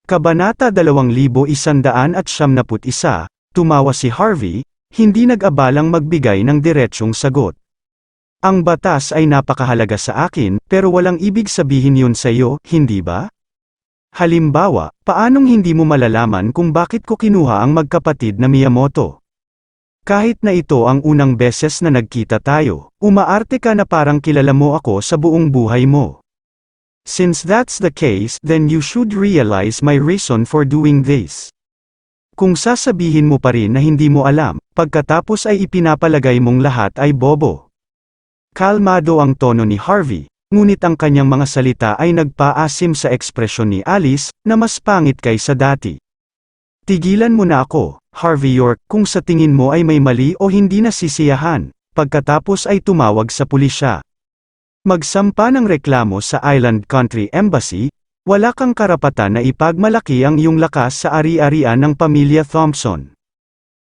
Kabanata 2171, tumawa si Harvey, hindi nag-abalang magbigay ng diretsyong sagot. Ang batas ay napakahalaga sa akin, pero walang ibig sabihin yun sa iyo, hindi ba? Halimbawa, paanong hindi mo malalaman kung bakit ko kinuha ang magkapatid na Miyamoto? Kahit na ito ang unang beses na nagkita tayo, umaarte ka na parang kilala mo ako sa buong buhay mo. Since that's the case, then you should realize my reason for doing this. Kung sasabihin mo pa rin na hindi mo alam, pagkatapos ay ipinapalagay mong lahat ay bobo. Kalmado ang tono ni Harvey, ngunit ang kanyang mga salita ay nagpaasim sa ekspresyon ni Alice, na mas pangit kaysa dati. Tigilan mo na ako, Harvey York, kung sa tingin mo ay may mali o hindi nasisiyahan. Pagkatapos ay tumawag sa pulisya. Magsampa ng reklamo sa Island Country Embassy, wala kang karapatan na ipagmalaki ang iyong lakas sa ari-arian ng pamilya Thompson.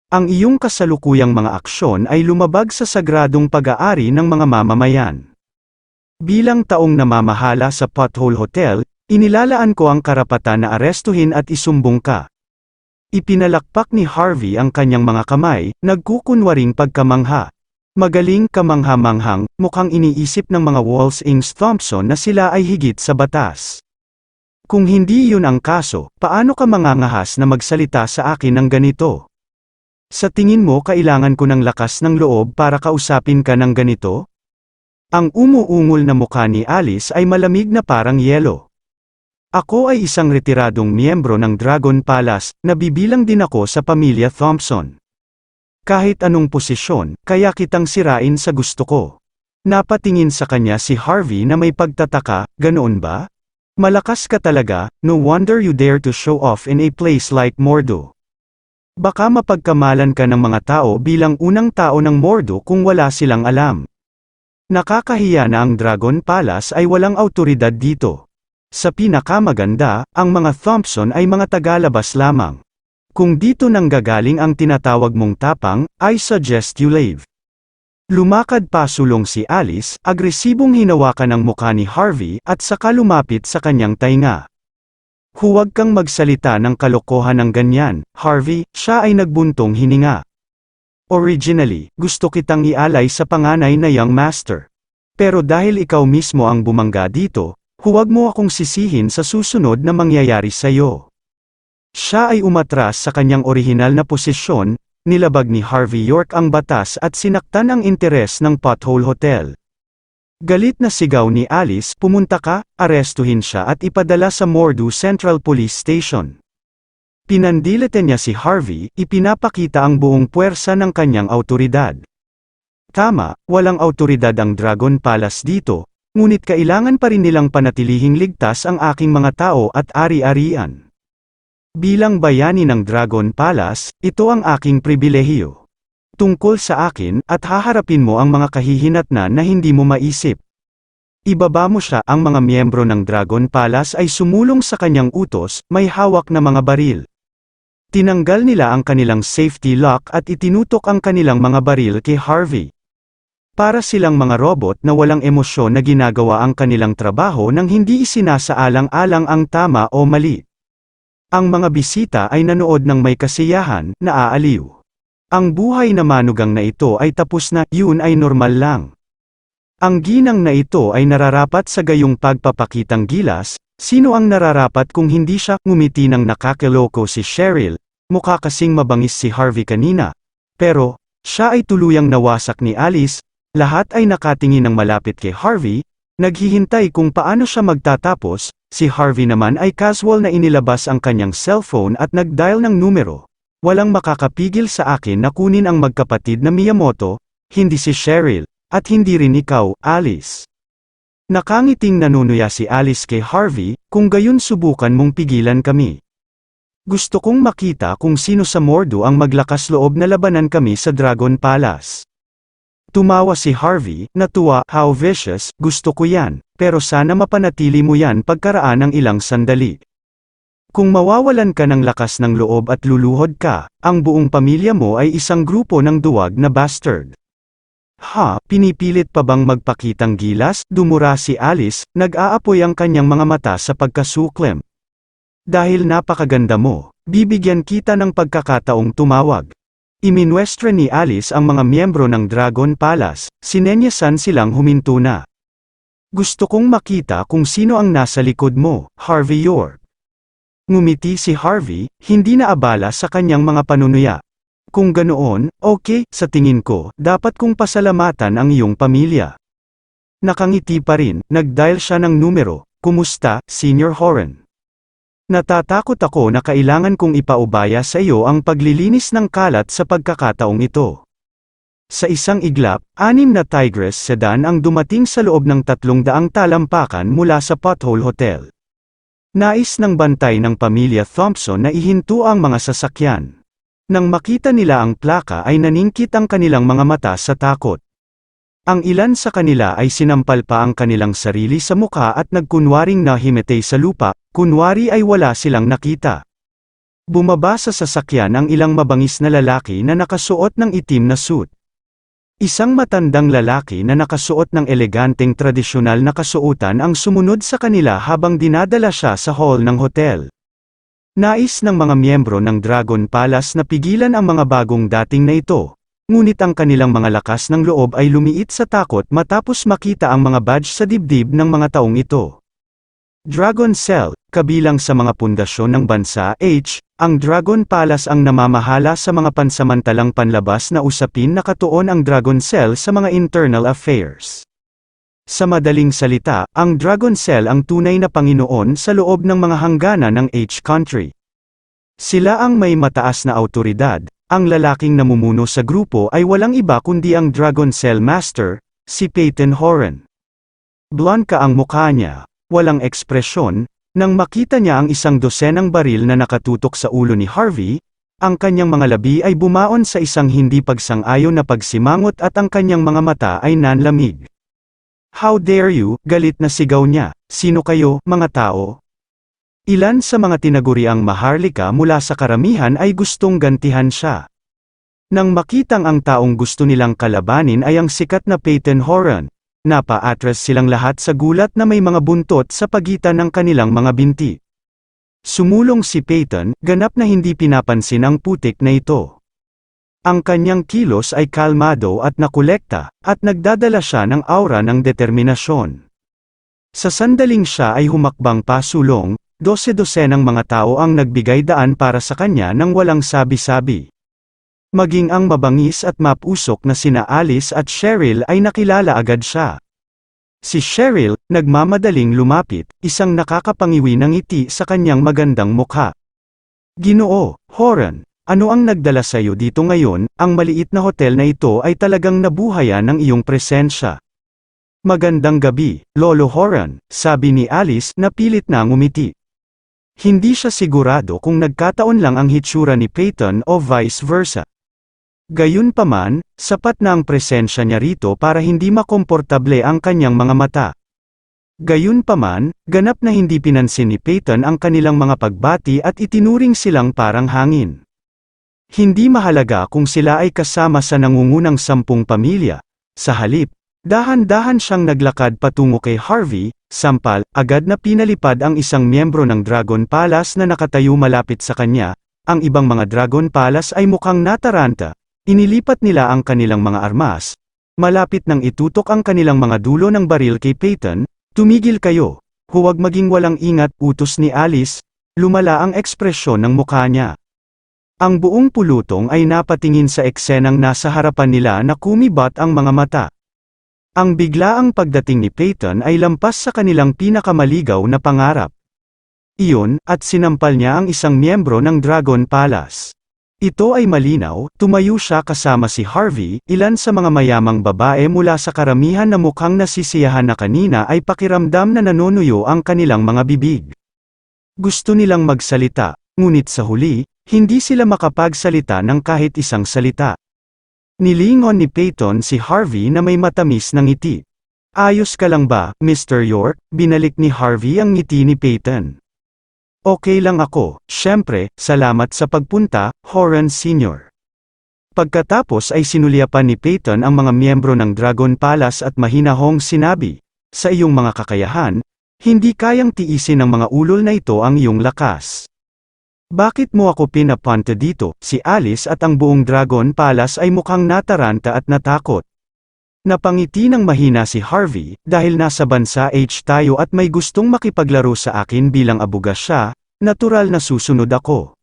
Ang iyong kasalukuyang mga aksyon ay lumabag sa sagradong pag-aari ng mga mamamayan. Bilang taong namamahala sa Pothole Hotel, inilalaan ko ang karapatan na arestuhin at isumbong ka. Ipinalakpak ni Harvey ang kanyang mga kamay, nagkukunwaring pagkamangha. Magaling kamangha-manghang, mukhang iniisip ng mga Walls-Ings Thompson na sila ay higit sa batas. Kung hindi yun ang kaso, paano ka mangangahas na magsalita sa akin ng ganito? Sa tingin mo kailangan ko ng lakas ng loob para kausapin ka ng ganito? Ang umuungol na mukha ni Alice ay malamig na parang yelo. Ako ay isang retiradong miyembro ng Dragon Palace, nabibilang din ako sa pamilya Thompson. Kahit anong posisyon, kaya kitang sirain sa gusto ko. Napatingin sa kanya si Harvey na may pagtataka, ganoon ba? Malakas ka talaga, no wonder you dare to show off in a place like Mordo. Baka mapagkamalan ka ng mga tao bilang unang tao ng Mordo kung wala silang alam. Nakakahiya na ang Dragon Palace ay walang awtoridad dito. Sa pinakamaganda, ang mga Thompson ay mga tagalabas lamang. Kung dito nanggagaling ang tinatawag mong tapang, I suggest you leave. Lumakad pa sulong si Alice, agresibong hinawakan ang mukha ni Harvey, at saka lumapit sa kanyang tainga. Huwag kang magsalita ng kalokohan ng ganyan, Harvey, siya ay nagbuntong hininga. Originally, gusto kitang ialay sa panganay na young master. Pero dahil ikaw mismo ang bumangga dito, huwag mo akong sisihin sa susunod na mangyayari sa'yo. Siya ay umatras sa kanyang orihinal na posisyon, nilabag ni Harvey York ang batas at sinaktan ang interes ng Pothole Hotel. Galit na sigaw ni Alice, pumunta ka, arestuhin siya at ipadala sa Mordo Central Police Station. Pinandilete niya si Harvey, ipinapakita ang buong puwersa ng kanyang awtoridad. Tama, walang awtoridad ang Dragon Palace dito, ngunit kailangan pa rin nilang panatilihing ligtas ang aking mga tao at ari-arian. Bilang bayani ng Dragon Palace, ito ang aking pribilehiyo. Tungkol sa akin, at haharapin mo ang mga kahihinatnan na hindi mo maisip. Ibaba mo siya. Ang mga miyembro ng Dragon Palace ay sumulong sa kanyang utos, may hawak na mga baril. Tinanggal nila ang kanilang safety lock at itinutok ang kanilang mga baril kay Harvey. Para silang mga robot na walang emosyon na ginagawa ang kanilang trabaho nang hindi isinasaalang-alang ang tama o mali. Ang mga bisita ay nanood ng may kasiyahan, naaaliw. Ang buhay na manugang na ito ay tapos na, yun ay normal lang. Ang ginang na ito ay nararapat sa gayong pagpapakitang gilas, sino ang nararapat kung hindi siya? Ngumiti ng nakakiloko si Cheryl, mukha kasing mabangis si Harvey kanina. Pero, siya ay tuluyang nawasak ni Alice, lahat ay nakatingin ng malapit kay Harvey, naghihintay kung paano siya magtatapos. Si Harvey naman ay casual na inilabas ang kanyang cellphone at nag-dial ng numero. Walang makakapigil sa akin na kunin ang magkapatid na Miyamoto, hindi si Cheryl, at hindi rin ikaw, Alice. Nakangiting nanunuya si Alice kay Harvey, kung gayon subukan mong pigilan kami. Gusto kong makita kung sino sa Mordo ang maglakas loob na labanan kami sa Dragon Palace. Tumawa si Harvey, natuwa, how vicious, gusto ko yan, pero sana mapanatili mo yan pagkaraan ng ilang sandali. Kung mawawalan ka ng lakas ng loob at luluhod ka, ang buong pamilya mo ay isang grupo ng duwag na bastard. Ha, pinipilit pa bang magpakitang gilas? Dumura si Alice, nag-aapoy ang kanyang mga mata sa pagkasuklim. Dahil napakaganda mo, bibigyan kita ng pagkakataong tumawag. Iminwestre ni Alice ang mga miyembro ng Dragon Palace, sinenyasan silang huminto na. Gusto kong makita kung sino ang nasa likod mo, Harvey York. Ngumiti si Harvey, hindi na abala sa kanyang mga panunuya. Kung ganoon, okay, sa tingin ko, dapat kong pasalamatan ang iyong pamilya. Nakangiti pa rin, nag-dial siya ng numero. Kumusta, Senior Horan? Natatakot ako na kailangan kong ipaubaya sa iyo ang paglilinis ng kalat sa pagkakataong ito. Sa isang iglap, 6 na Tigress sedan ang dumating sa loob ng 300 talampakan mula sa Pothole Hotel. Nais ng bantay ng pamilya Thompson na ihinto ang mga sasakyan. Nang makita nila ang plaka ay naningkit ang kanilang mga mata sa takot. Ang ilan sa kanila ay sinampal pa ang kanilang sarili sa mukha at nagkunwaring nahimatay sa lupa, kunwari ay wala silang nakita. Bumaba sa sasakyan ang ilang mabangis na lalaki na nakasuot ng itim na suit. Isang matandang lalaki na nakasuot ng eleganteng tradisyonal na kasuotan ang sumunod sa kanila habang dinadala siya sa hall ng hotel. Nais ng mga miyembro ng Dragon Palace na pigilan ang mga bagong dating na ito. Ngunit ang kanilang mga lakas ng loob ay lumiit sa takot matapos makita ang mga badge sa dibdib ng mga taong ito. Dragon Cell, kabilang sa mga pundasyon ng bansa H, ang Dragon Palace ang namamahala sa mga pansamantalang panlabas na usapin na katuon ang Dragon Cell sa mga internal affairs. Sa madaling salita, ang Dragon Cell ang tunay na Panginoon sa loob ng mga hangganan ng H country. Sila ang may mataas na awtoridad. Ang lalaking namumuno sa grupo ay walang iba kundi ang Dragon Cell Master, si Peyton Horan. Blonde ang mukha niya, walang ekspresyon. Nang makita niya ang 100 baril na nakatutok sa ulo ni Harvey, ang kanyang mga labi ay bumaon sa isang hindi pagsang-ayon na pagsimangot at ang kanyang mga mata ay nanlamig. How dare you, galit na sigaw niya, sino kayo, mga tao? Ilan sa mga tinaguriang maharlika mula sa karamihan ay gustong gantihan siya. Nang makitang ang taong gusto nilang kalabanin ay ang sikat na Peyton Horan, napa-atras silang lahat sa gulat na may mga buntot sa pagitan ng kanilang mga binti. Sumulong si Peyton, ganap na hindi pinapansin ang putik na ito. Ang kanyang kilos ay kalmado at nakolekta, at nagdadala siya ng aura ng determinasyon. Sa sandaling siya ay humakbang pasulong, 12 ng mga tao ang nagbigay daan para sa kanya nang walang sabi-sabi. Maging ang mabangis at mapusok na sina Alice at Cheryl ay nakilala agad siya. Si Cheryl, nagmamadaling lumapit, isang nakakapangiwi ng ngiti sa kanyang magandang mukha. Ginoo, Horan, ano ang nagdala sa iyo dito ngayon? Ang maliit na hotel na ito ay talagang nabuhayan ng iyong presensya. Magandang gabi, Lolo Horan, sabi ni Alice na pilit na ngumiti. Hindi siya sigurado kung nagkataon lang ang hitsura ni Peyton o vice versa. Gayunpaman, sapat na ang presensya niya rito para hindi makomportable ang kanyang mga mata. Gayunpaman, ganap na hindi pinansin ni Peyton ang kanilang mga pagbati at itinuring silang parang hangin. Hindi mahalaga kung sila ay kasama sa nangungunang 10 pamilya. Sa halip, dahan-dahan siyang naglakad patungo kay Harvey, sampal, agad na pinalipad ang isang miyembro ng Dragon Palace na nakatayo malapit sa kanya. Ang ibang mga Dragon Palace ay mukhang nataranta. Inilipat nila ang kanilang mga armas. Malapit nang itutok ang kanilang mga dulo ng baril kay Peyton. Tumigil kayo. Huwag maging walang ingat, utos ni Alice. Lumala ang ekspresyon ng mukha niya. Ang buong pulutong ay napatingin sa eksenang nasa harapan nila na kumibat ang mga mata. Ang biglaang pagdating ni Peyton ay lampas sa kanilang pinakamaligaw na pangarap. Iyon, at sinampal niya ang isang miyembro ng Dragon Palace. Ito ay malinaw, tumayo siya kasama si Harvey, ilan sa mga mayamang babae mula sa karamihan na mukhang nasisiyahan na kanina ay pakiramdam na nanonuyo ang kanilang mga bibig. Gusto nilang magsalita, ngunit sa huli, hindi sila makapagsalita ng kahit isang salita. Nilingon ni Peyton si Harvey na may matamis na ngiti. Ayos ka lang ba, Mr. York? Binalik ni Harvey ang ngiti ni Peyton. Okay lang ako, syempre, salamat sa pagpunta, Horan Sr. Pagkatapos ay sinulyapan ni Peyton ang mga miyembro ng Dragon Palace at mahinahong sinabi, sa iyong mga kakayahan, Hindi kayang tiisin ng mga ulol na ito ang iyong lakas. Bakit mo ako pinapunta dito? Si Alice at ang buong Dragon Palace ay mukhang nataranta at natakot. Napangiti ng mahina si Harvey, dahil nasa bansa H tayo at may gustong makipaglaro sa akin bilang abuga siya, natural na susunod ako.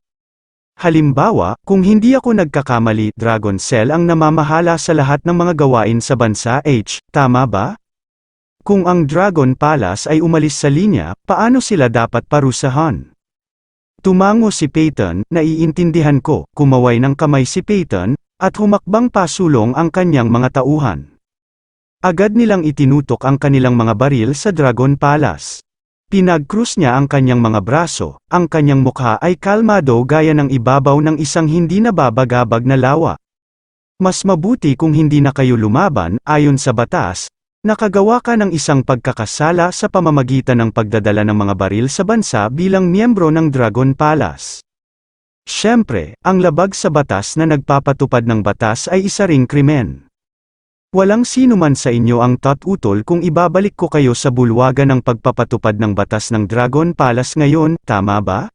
Halimbawa, kung hindi ako nagkakamali, Dragon Cell ang namamahala sa lahat ng mga gawain sa bansa H, tama ba? Kung ang Dragon Palace ay umalis sa linya, paano sila dapat parusahan? Tumango si Peyton, naiintindihan ko, kumaway ng kamay si Peyton, at humakbang pasulong ang kanyang mga tauhan. Agad nilang itinutok ang kanilang mga baril sa Dragon Palace. Pinag-krus niya ang kanyang mga braso, ang kanyang mukha ay kalmado gaya ng ibabaw ng isang hindi nababagabag na lawa. Mas mabuti kung hindi na kayo lumaban, ayon sa batas, nakagawa ka ng isang pagkakasala sa pamamagitan ng pagdadala ng mga baril sa bansa bilang miyembro ng Dragon Palace. Siyempre, ang labag sa batas na nagpapatupad ng batas ay isa ring krimen. Walang sino man sa inyo ang tututol kung ibabalik ko kayo sa bulwagan ng pagpapatupad ng batas ng Dragon Palace ngayon, tama ba?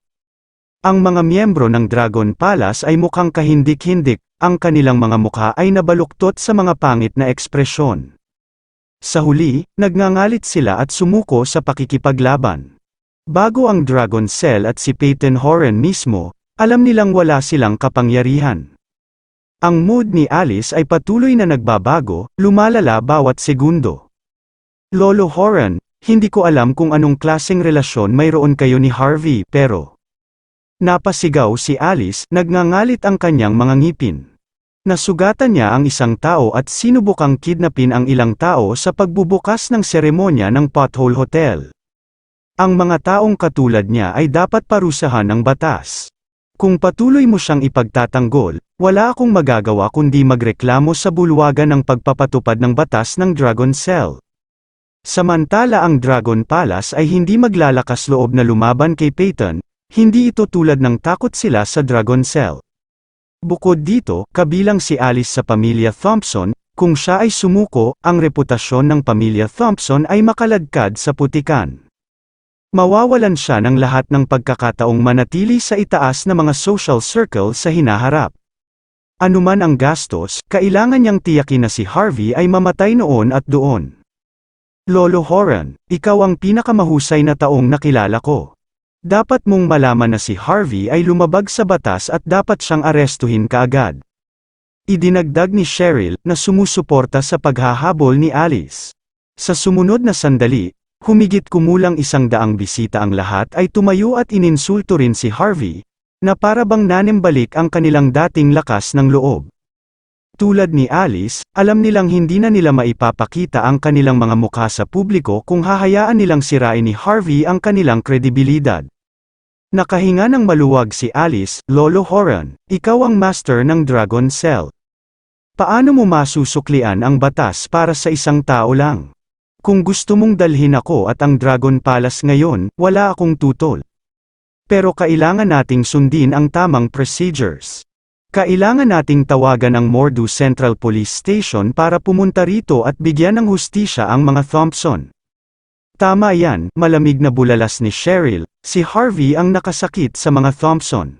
Ang mga miyembro ng Dragon Palace ay mukhang kahindik-hindik, ang kanilang mga mukha ay nabaluktot sa mga pangit na ekspresyon. Sa huli, nagngangalit sila at sumuko sa pakikipaglaban. Bago ang Dragon Cell at si Peyton Horan mismo, alam nilang wala silang kapangyarihan. Ang mood ni Alice ay patuloy na nagbabago, lumalala bawat segundo. Lolo Horan, hindi ko alam kung anong klaseng relasyon mayroon kayo ni Harvey, pero... Napasigaw si Alice, nagngangalit ang kanyang mga ngipin. Nasugatan niya ang isang tao at sinubukang kidnapin ang ilang tao sa pagbubukas ng seremonya ng Pothole Hotel. Ang mga taong katulad niya ay dapat parusahan ng batas. Kung patuloy mo siyang ipagtatanggol, wala akong magagawa kundi magreklamo sa bulwagan ng pagpapatupad ng batas ng Dragon Cell. Samantala ang Dragon Palace ay hindi maglalakas loob na lumaban kay Peyton, hindi ito tulad ng takot sila sa Dragon Cell. Bukod dito, kabilang si Alice sa pamilya Thompson, kung siya ay sumuko, ang reputasyon ng pamilya Thompson ay makaladkad sa putikan. Mawawalan siya ng lahat ng pagkakataong manatili sa itaas na mga social circle sa hinaharap. Anuman ang gastos, kailangan niyang tiyakin na si Harvey ay mamatay noon at doon. Lolo Horan, ikaw ang pinakamahusay na taong nakilala ko. Dapat mong malaman na si Harvey ay lumabag sa batas at dapat siyang arestuhin kaagad. Idinagdag ni Cheryl, na sumusuporta sa paghahabol ni Alice. Sa sumunod na sandali, humigit kumulang 100 bisita ang lahat ay tumayo at ininsulto rin si Harvey, na para bang nanembalik ang kanilang dating lakas ng loob. Tulad ni Alice, alam nilang hindi na nila maipapakita ang kanilang mga mukha sa publiko kung hahayaan nilang sirain ni Harvey ang kanilang kredibilidad. Nakahinga ng maluwag si Alice, Lolo Horan, ikaw ang master ng Dragon Cell. Paano mo masusuklian ang batas para sa isang tao lang? Kung gusto mong dalhin ako at ang Dragon Palace ngayon, wala akong tutol. Pero kailangan nating sundin ang tamang procedures. Kailangan nating tawagan ang Mordu Central Police Station para pumunta rito at bigyan ng hustisya ang mga Thompson. Tama yan, malamig na bulalas ni Cheryl, si Harvey ang nakasakit sa mga Thompson.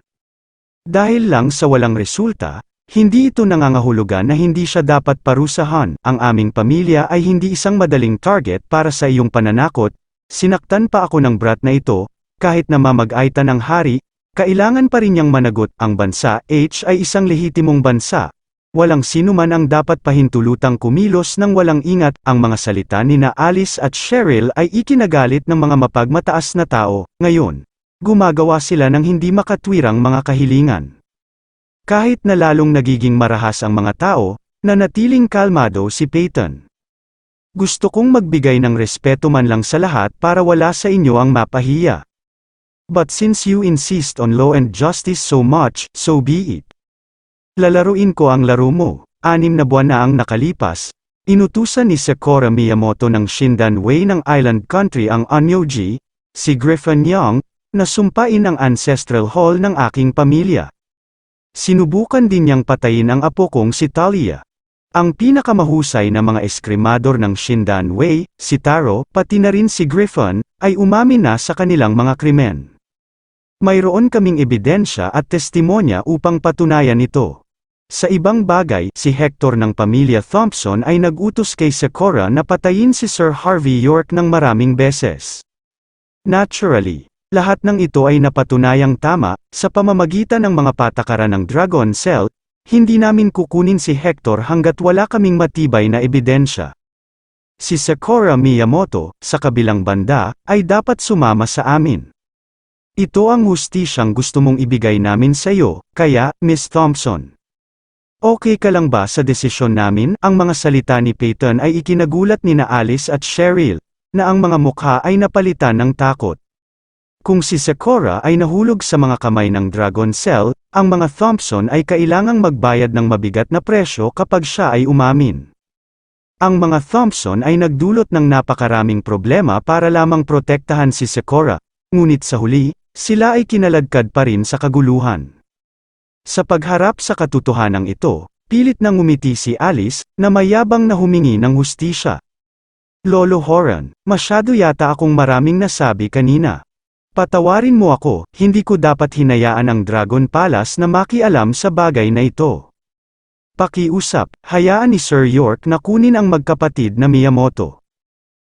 Dahil lang sa walang resulta, hindi ito nangangahulugan na hindi siya dapat parusahan. Ang aming pamilya ay hindi isang madaling target para sa iyong pananakot, sinaktan pa ako ng brat na ito, kahit na mamag-aita ng hari, kailangan pa rin niyang managot. Ang bansa H ay isang lehitimong bansa. Walang sino man ang dapat pahintulutang kumilos ng walang ingat. Ang mga salita ni na Alice at Cheryl ay ikinagalit ng mga mapagmataas na tao. Ngayon, gumagawa sila ng hindi makatwirang mga kahilingan. Kahit na lalong nagiging marahas ang mga tao, nanatiling kalmado si Peyton. Gusto kong magbigay ng respeto man lang sa lahat para wala sa inyo ang mapahiya. But since you insist on law and justice so much, so be it. Lalaruin ko ang laro mo. 6 na buwan na ang nakalipas. Inutusan ni Sakura Miyamoto ng Shindanwei ng Island Country ang Onyoji, si Griffin Young, na sumpain ang ancestral hall ng aking pamilya. Sinubukan din niyang patayin ang apo kong si Talia. Ang pinakamahusay na mga eskrimador ng Shindan Wei, si Taro, pati na rin si Griffon, ay umamin na sa kanilang mga krimen. Mayroon kaming ebidensya at testimonya upang patunayan ito. Sa ibang bagay, si Hector ng pamilya Thompson ay nag-utos kay Sakura na patayin si Sir Harvey York ng maraming beses. Naturally, lahat ng ito ay napatunayang tama, sa pamamagitan ng mga patakaran ng Dragon Cell. Hindi namin kukunin si Hector hanggat wala kaming matibay na ebidensya. Si Sakura Miyamoto, sa kabilang banda, ay dapat sumama sa amin. Ito ang hustisyang gusto mong ibigay namin sa iyo, kaya, Miss Thompson. Okay ka lang ba sa desisyon namin? Ang mga salita ni Peyton ay ikinagulat ni na Alice at Cheryl, na ang mga mukha ay napalitan ng takot. Kung si Sakura ay nahulog sa mga kamay ng Dragon Cell, ang mga Thompson ay kailangang magbayad ng mabigat na presyo kapag siya ay umamin. Ang mga Thompson ay nagdulot ng napakaraming problema para lamang protektahan si Sakura, ngunit sa huli, sila ay kinaladkad pa rin sa kaguluhan. Sa pagharap sa katotohanang ito, pilit nang ngumiti si Alice, na mayabang na humingi ng hustisya. Lolo Horan, masyado yata akong maraming nasabi kanina. Patawarin mo ako, hindi ko dapat hinayaan ang Dragon Palace na makialam sa bagay na ito. Pakiusap, hayaan ni Sir York na kunin ang magkapatid na Miyamoto.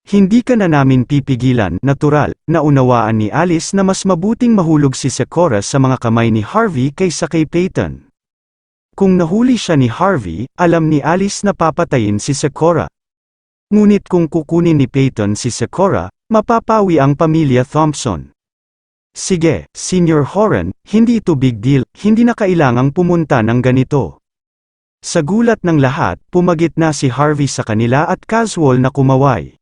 Hindi ka na namin pipigilan, natural, na unawaan ni Alice na mas mabuting mahulog si Sakura sa mga kamay ni Harvey kaysa kay Peyton. Kung nahuli siya ni Harvey, alam ni Alice na papatayin si Sakura. Ngunit kung kukunin ni Peyton si Sakura, mapapawi ang pamilya Thompson. Sige, Senior Horan, hindi ito big deal, hindi na kailangang pumunta ng ganito. Sa gulat ng lahat, pumagitna si Harvey sa kanila at casual na kumaway.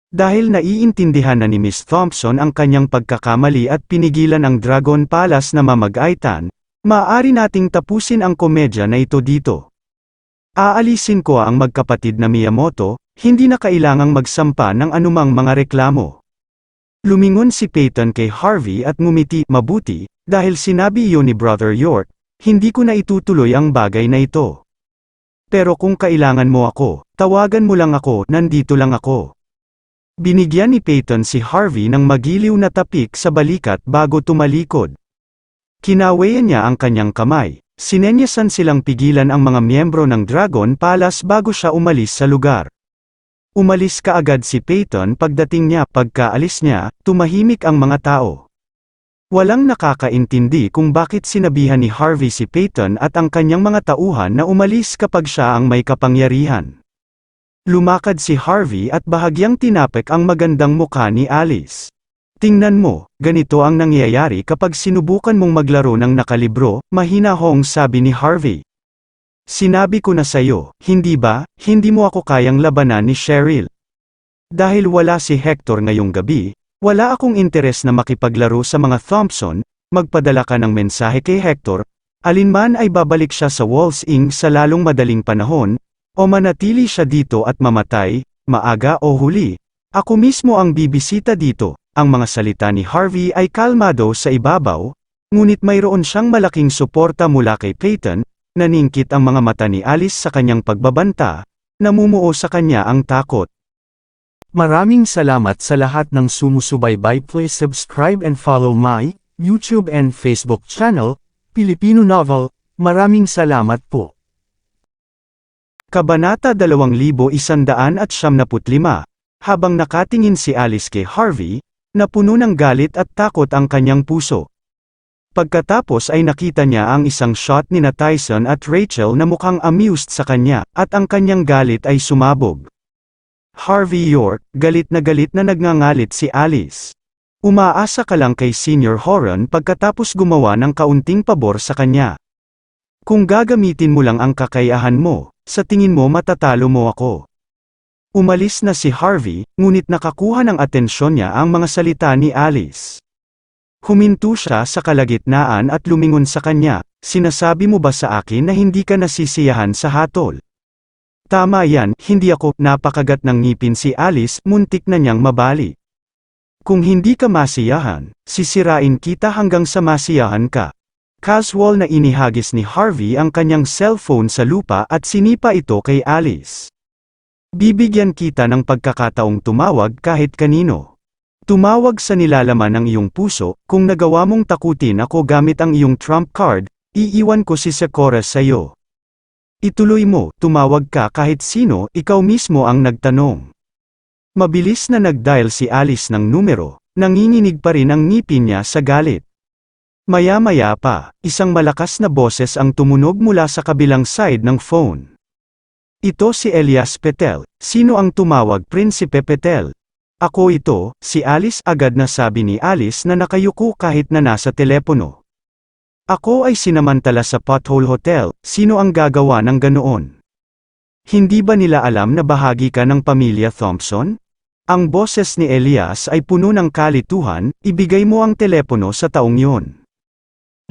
Dahil naiintindihan na ni Miss Thompson ang kanyang pagkakamali at pinigilan ang Dragon Palace na mamagaitan, maaari nating tapusin ang komedya na ito dito. Aalisin ko ang magkapatid na Miyamoto, hindi na kailangang magsampa ng anumang mga reklamo. Lumingon si Peyton kay Harvey at ngumiti, mabuti, dahil sinabi iyon ni Brother York, hindi ko na itutuloy ang bagay na ito. Pero kung kailangan mo ako, tawagan mo lang ako, nandito lang ako. Binigyan ni Peyton si Harvey ng magiliw na tapik sa balikat bago tumalikod. Kinawayan niya ang kanyang kamay, sinenyasan silang pigilan ang mga miyembro ng Dragon Palace bago siya umalis sa lugar. Umalis kaagad si Peyton pagdating niya, pagkaalis niya, tumahimik ang mga tao. Walang nakakaintindi kung bakit sinabihan ni Harvey si Peyton at ang kanyang mga tauhan na umalis kapag siya ang may kapangyarihan. Lumakad si Harvey at bahagyang tinapik ang magandang mukha ni Alice. Tingnan mo, ganito ang nangyayari kapag sinubukan mong maglaro ng nakalibro, mahinahong sabi ni Harvey. Sinabi ko na sayo, hindi ba, hindi mo ako kayang labanan ni Cheryl. Dahil wala si Hector ngayong gabi, wala akong interes na makipaglaro sa mga Thompson, magpadala ka ng mensahe kay Hector, alinman ay babalik siya sa Walls Inc. sa lalong madaling panahon, o manatili siya dito at mamatay, maaga o huli. Ako mismo ang bibisita dito. Ang mga salita ni Harvey ay kalmado sa ibabaw, ngunit mayroon siyang malaking suporta mula kay Peyton. Naningkit ang mga mata ni Alice sa kanyang pagbabanta, namumuo sa kanya ang takot. Maraming salamat sa lahat ng sumusubaybay. Please subscribe and follow my YouTube and Facebook channel, Pilipino Novel. Maraming salamat po. Kabanata 2195. Habang nakatingin si Alice kay Harvey, napuno ng galit at takot ang kanyang puso. Pagkatapos ay nakita niya ang isang shot ni na Tyson at Rachel na mukhang amused sa kanya, at ang kanyang galit ay sumabog. Harvey York, galit na nagngangalit si Alice. Umaasa ka lang kay Senior Horan pagkatapos gumawa ng kaunting pabor sa kanya. Kung gagamitin mo lang ang kakayahan mo, sa tingin mo matatalo mo ako. Umalis na si Harvey, ngunit nakakuha ng atensyon niya ang mga salita ni Alice. Huminto siya sa kalagitnaan at lumingon sa kanya, sinasabi mo ba sa akin na hindi ka nasisiyahan sa hatol? Tama yan, hindi ako, napakagat ng ngipin si Alice, muntik na niyang mabali. Kung hindi ka masiyahan, sisirain kita hanggang sa masiyahan ka. Casual na inihagis ni Harvey ang kanyang cellphone sa lupa at sinipa ito kay Alice. Bibigyan kita ng pagkakataong tumawag kahit kanino. Tumawag sa nilalaman ng iyong puso, kung nagawa mong takutin ako gamit ang iyong trump card, iiwan ko si Sakura sa iyo. Ituloy mo, tumawag ka kahit sino, ikaw mismo ang nagtanong. Mabilis na nag-dial si Alice ng numero, nanginginig pa rin ang ngipin niya sa galit. Maya-maya pa, isang malakas na boses ang tumunog mula sa kabilang side ng phone. Ito si Elias Patel. Sino ang tumawag, Prinsipe Patel? Ako ito, si Alice, agad na sabi ni Alice na nakayuko kahit na nasa telepono. Ako ay sinamantala sa Pothole Hotel, sino ang gagawa ng ganoon? Hindi ba nila alam na bahagi ka ng pamilya Thompson? Ang boses ni Elias ay puno ng kalituhan, ibigay mo ang telepono sa taong yon.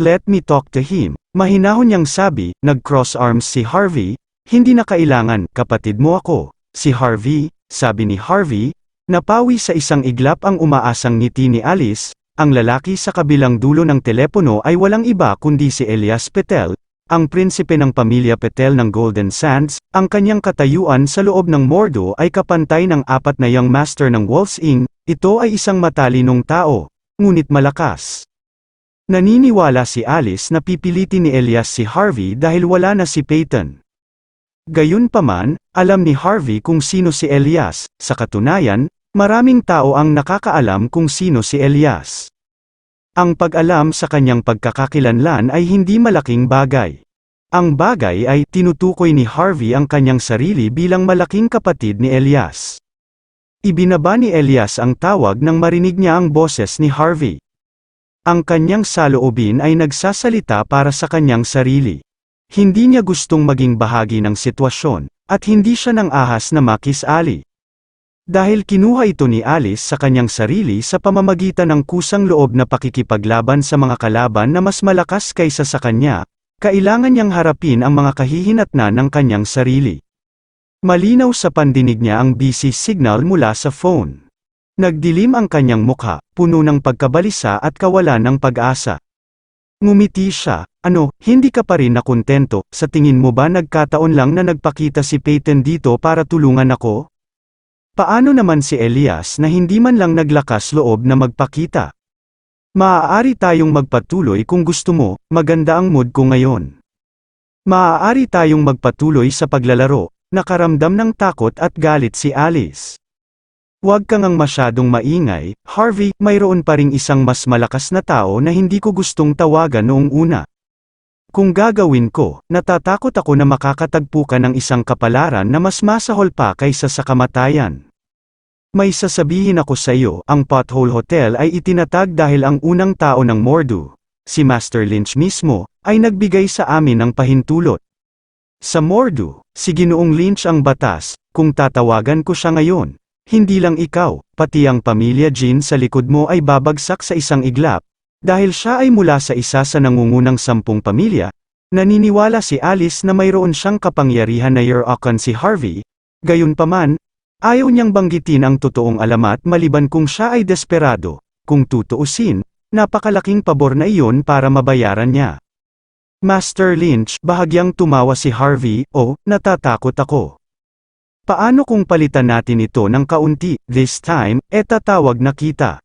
Let me talk to him, mahinahon niyang sabi, nag-cross arms si Harvey, hindi na kailangan, kapatid mo ako, si Harvey, sabi ni Harvey. Napawi sa isang iglap ang umaasang ngiti ni Alice, ang lalaki sa kabilang dulo ng telepono ay walang iba kundi si Elias Patel, ang prinsipe ng pamilya Patel ng Golden Sands. Ang kanyang katayuan sa loob ng mordo ay kapantay ng apat na young master ng Waltz Inc. Ito ay isang matalinong tao, ngunit malakas. Naniniwala si Alice na pipilitin ni Elias si Harvey dahil wala na si Peyton. Gayunpaman, alam ni Harvey kung sino si Elias. Sa katunayan, maraming tao ang nakakaalam kung sino si Elias. Ang pag-alam sa kanyang pagkakakilanlan ay hindi malaking bagay. Ang bagay ay tinutukoy ni Harvey ang kanyang sarili bilang malaking kapatid ni Elias. Ibinaba ni Elias ang tawag nang marinig niya ang boses ni Harvey. Ang kanyang saloobin ay nagsasalita para sa kanyang sarili. Hindi niya gustong maging bahagi ng sitwasyon, at hindi siya nang ahas na makisali. Dahil kinuha ito ni Alice sa kanyang sarili sa pamamagitan ng kusang loob na pakikipaglaban sa mga kalaban na mas malakas kaysa sa kanya, kailangan niyang harapin ang mga kahihinatnan ng kanyang sarili. Malinaw sa pandinig niya ang busy signal mula sa phone. Nagdilim ang kanyang mukha, puno ng pagkabalisa at kawalan ng pag-asa. Ngumiti siya, ano, hindi ka pa rin nakontento, sa tingin mo ba nagkataon lang na nagpakita si Peyton dito para tulungan ako? Paano naman si Elias na hindi man lang naglakas loob na magpakita? Maaari tayong magpatuloy kung gusto mo, maganda ang mood ko ngayon. Maaari tayong magpatuloy sa paglalaro, nakaramdam ng takot at galit si Alice. Huwag kang ang masyadong maingay, Harvey, mayroon pa ring isang mas malakas na tao na hindi ko gustong tawagan noong una. Kung gagawin ko, natatakot ako na makakatagpo ka ng isang kapalaran na mas masahol pa kaysa sa kamatayan. May sasabihin ako sa iyo, ang Pothole Hotel ay itinatag dahil ang unang tao ng mordo, si Master Lynch mismo, ay nagbigay sa amin ng pahintulot. Sa mordo, si Ginoong Lynch ang batas, kung tatawagan ko siya ngayon, hindi lang ikaw, pati ang pamilya Jean sa likod mo ay babagsak sa isang iglap, dahil siya ay mula sa isa sa nangungunang 10 pamilya. Naniniwala si Alice na mayroon siyang kapangyarihan na yurakan si Harvey, gayunpaman, ayaw niyang banggitin ang totoong alamat maliban kung siya ay desperado. Kung tutuusin, napakalaking pabor na iyon para mabayaran niya. Master Lynch, bahagyang tumawa si Harvey, natatakot ako. Paano kung palitan natin ito ng kaunti, this time, tatawag na kita.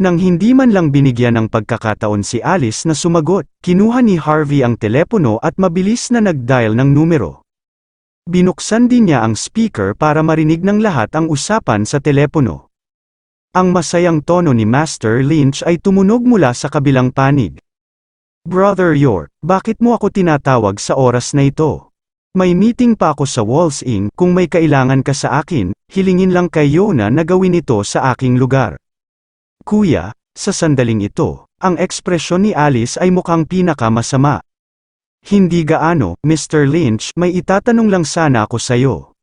Nang hindi man lang binigyan ng pagkakataon si Alice na sumagot, kinuha ni Harvey ang telepono at mabilis na nag-dial ng numero. Binuksan din niya ang speaker para marinig ng lahat ang usapan sa telepono. Ang masayang tono ni Master Lynch ay tumunog mula sa kabilang panig. Brother York, bakit mo ako tinatawag sa oras na ito? May meeting pa ako sa Waltz Inc. Kung may kailangan ka sa akin, hilingin lang kay Yona na gawin ito sa aking lugar. Kuya, sa sandaling ito, ang ekspresyon ni Alice ay mukhang pinakamasama. Hindi gaano, Mr. Lynch, may itatanong lang sana ako sayo.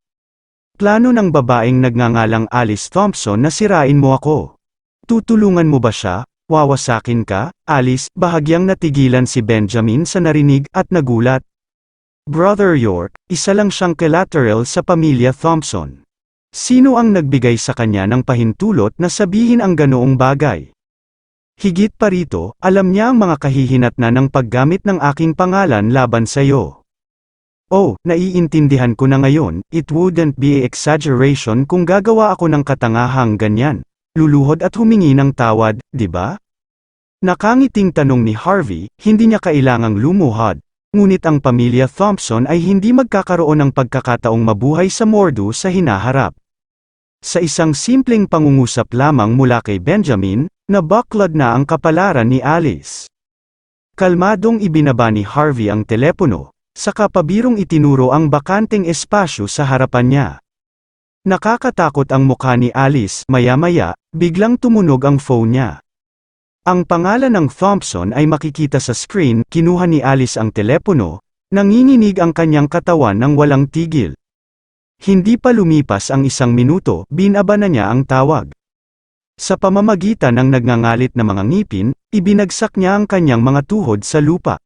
Plano ng babaeng nagngangalang Alice Thompson na sirain mo ako. Tutulungan mo ba siya? Wawasakin ka, Alice? Bahagyang natigilan si Benjamin sa narinig at nagulat. Brother York, isa lang siyang collateral sa pamilya Thompson. Sino ang nagbigay sa kanya ng pahintulot na sabihin ang ganoong bagay? Higit pa rito, alam niya ang mga kahihinatnan ng paggamit ng aking pangalan laban sa'yo. Oh, naiintindihan ko na ngayon, it wouldn't be exaggeration kung gagawa ako ng katangahang ganyan. Luluhod at humingi ng tawad, di ba? Nakangiting tanong ni Harvey, hindi niya kailangang lumuhod. Ngunit ang pamilya Thompson ay hindi magkakaroon ng pagkakataong mabuhay sa Mordo sa hinaharap. Sa isang simpleng pangungusap lamang mula kay Benjamin, nabaklad na ang kapalaran ni Alice. Kalmadong ibinaba ni Harvey ang telepono, saka pabirong itinuro ang bakanteng espasyo sa harapan niya. Nakakatakot ang mukha ni Alice, maya-maya, biglang tumunog ang phone niya. Ang pangalan ng Thompson ay makikita sa screen, kinuha ni Alice ang telepono, nanginginig ang kanyang katawan ng walang tigil. Hindi pa lumipas ang 1 minuto, binaba na niya ang tawag. Sa pamamagitan ng nagngangalit na mga ngipin, ibinagsak niya ang kanyang mga tuhod sa lupa.